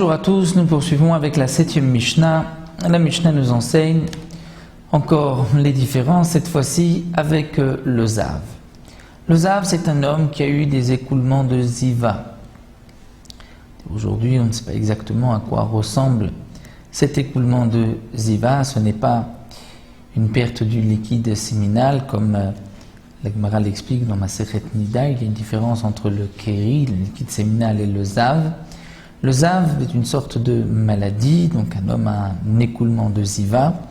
Bonjour à tous, nous poursuivons avec la 7e Mishnah. La Mishnah nous enseigne encore les différences, cette fois-ci avec le Zav. Le Zav, c'est un homme qui a eu des écoulements de Ziva. Aujourd'hui, on ne sait pas exactement à quoi ressemble cet écoulement de Ziva. Ce n'est pas une perte du liquide séminal comme la Gemara l'explique dans Masechet Nida. Il y a une différence entre le Keri, le liquide séminal, et le Zav. Le Zav est une sorte de maladie, donc un homme a un écoulement de Ziva,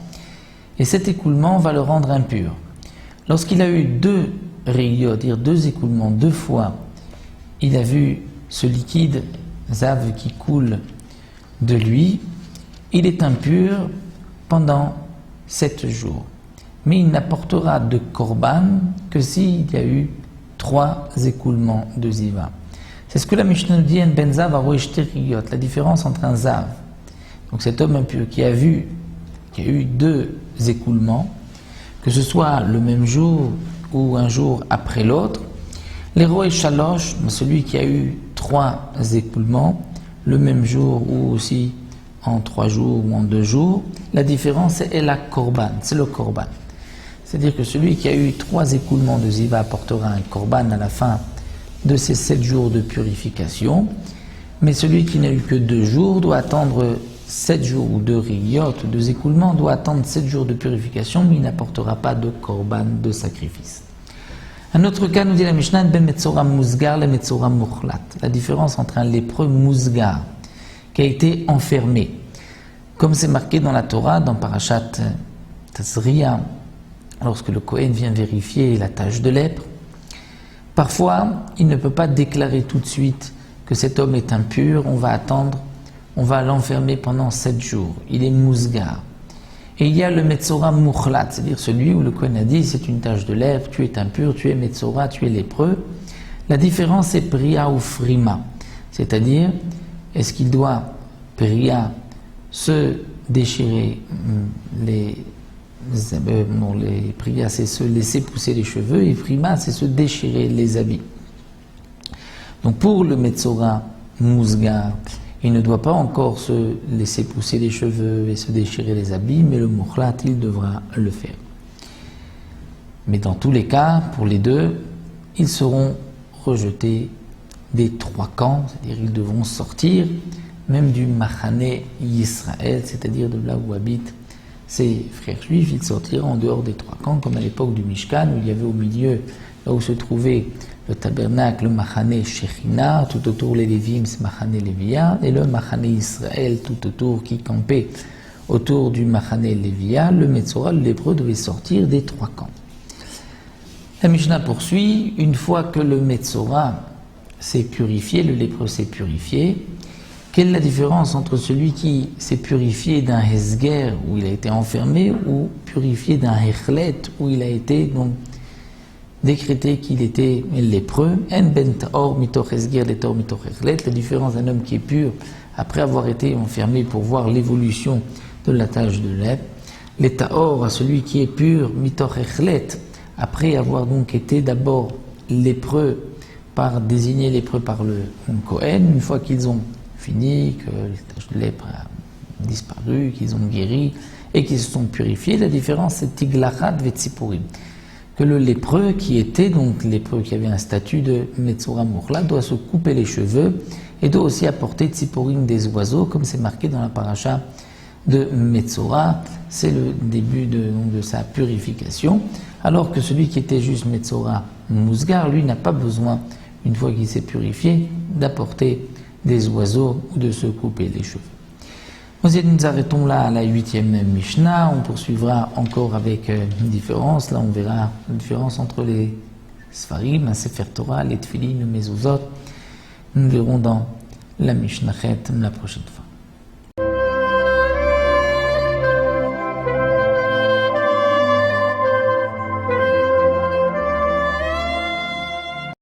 et cet écoulement va le rendre impur. Lorsqu'il a eu deux rayot, dire deux écoulements, deux fois, il a vu ce liquide Zav qui coule de lui, il est impur pendant 7 jours. Mais il n'apportera de korban que s'il y a eu 3 écoulements de Ziva. C'est ce que la Mishnah nous dit, en ben zav aro riyot, la différence entre un zav, donc cet homme impur qui a eu 2 écoulements, que ce soit le même jour ou un jour après l'autre, les roé shalosh, celui qui a eu 3 écoulements, le même jour ou aussi en 3 jours ou en 2 jours, la différence est la korban, c'est le korban. C'est-à-dire que celui qui a eu 3 écoulements de ziva apportera un korban à la fin de ces 7 jours de purification, mais celui qui n'a eu que 2 jours doit attendre 7 jours, ou 2 riyot, 2 écoulements, doit attendre 7 jours de purification, mais il n'apportera pas de korban, de sacrifice. Un autre cas, nous dit la Mishnah, ben metzora musgar le metzora muchlat, la différence entre un lépreux musgar, qui a été enfermé, comme c'est marqué dans la Torah, dans Parashat Tazria, lorsque le Kohen vient vérifier la tache de lèpre. Parfois, il ne peut pas déclarer tout de suite que cet homme est impur, on va attendre, on va l'enfermer pendant 7 jours. Il est mousgar. Et il y a le metzora muchlat, c'est-à-dire celui où le Kohen a dit c'est une tache de lèvre, tu es impur, tu es metzora, tu es lépreux. La différence est priya ou frima, c'est-à-dire est-ce qu'il doit priya se déchirer les priya c'est se laisser pousser les cheveux et frima c'est se déchirer les habits. Donc pour le metzora mousgar, il ne doit pas encore se laisser pousser les cheveux et se déchirer les habits, mais le muchlat, il devra le faire. Mais dans tous les cas, pour les deux, ils seront rejetés des 3 camps, c'est-à-dire ils devront sortir même du Machane Yisraël, c'est-à-dire de là où habitent ces frères juifs. Ils sortiront en dehors des 3 camps, comme à l'époque du Mishkan, où il y avait au milieu, là où se trouvait le tabernacle, le Machane Shechina, tout autour les Lévim, c'est Machane Lévia, et le Machane Israël tout autour qui campait autour du Machane Lévia. Le Metzora, le lépreux, devait sortir des 3 camps. La Mishnah poursuit, une fois que le Metzora s'est purifié, le lépreux s'est purifié, quelle est la différence entre celui qui s'est purifié d'un Hesger, où il a été enfermé, ou purifié d'un Hechlet, où il a été donc décrété qu'il était lépreux? En ben taor mitoch Hesger le taor mitoch Hechlet, la différence d'un homme qui est pur après avoir été enfermé pour voir l'évolution de la tache de lèpre. Le taor à celui qui est pur mitoch Hechlet, après avoir donc été d'abord lépreux, désigné lépreux par le Kohen, une fois qu'ils ont fini, que la tache de lèpre a disparu, qu'ils ont guéri et qu'ils se sont purifiés, la différence c'est tiglachat vetzipurim, que le lépreux qui était donc lépreux, qui avait un statut de metzora muchlat, doit se couper les cheveux et doit aussi apporter tzipurim des oiseaux, comme c'est marqué dans la paracha de Metzora, c'est le début de sa purification, alors que celui qui était juste metzora musgar, lui n'a pas besoin, une fois qu'il s'est purifié, d'apporter des oiseaux ou de se couper les cheveux. Nous arrêtons là à la 8e Mishnah. On poursuivra encore avec une différence. Là, on verra la différence entre les Sfarim, la Sefer Torah, les Tfilin, les Mezuzot. Nous verrons dans la Mishnah la prochaine fois.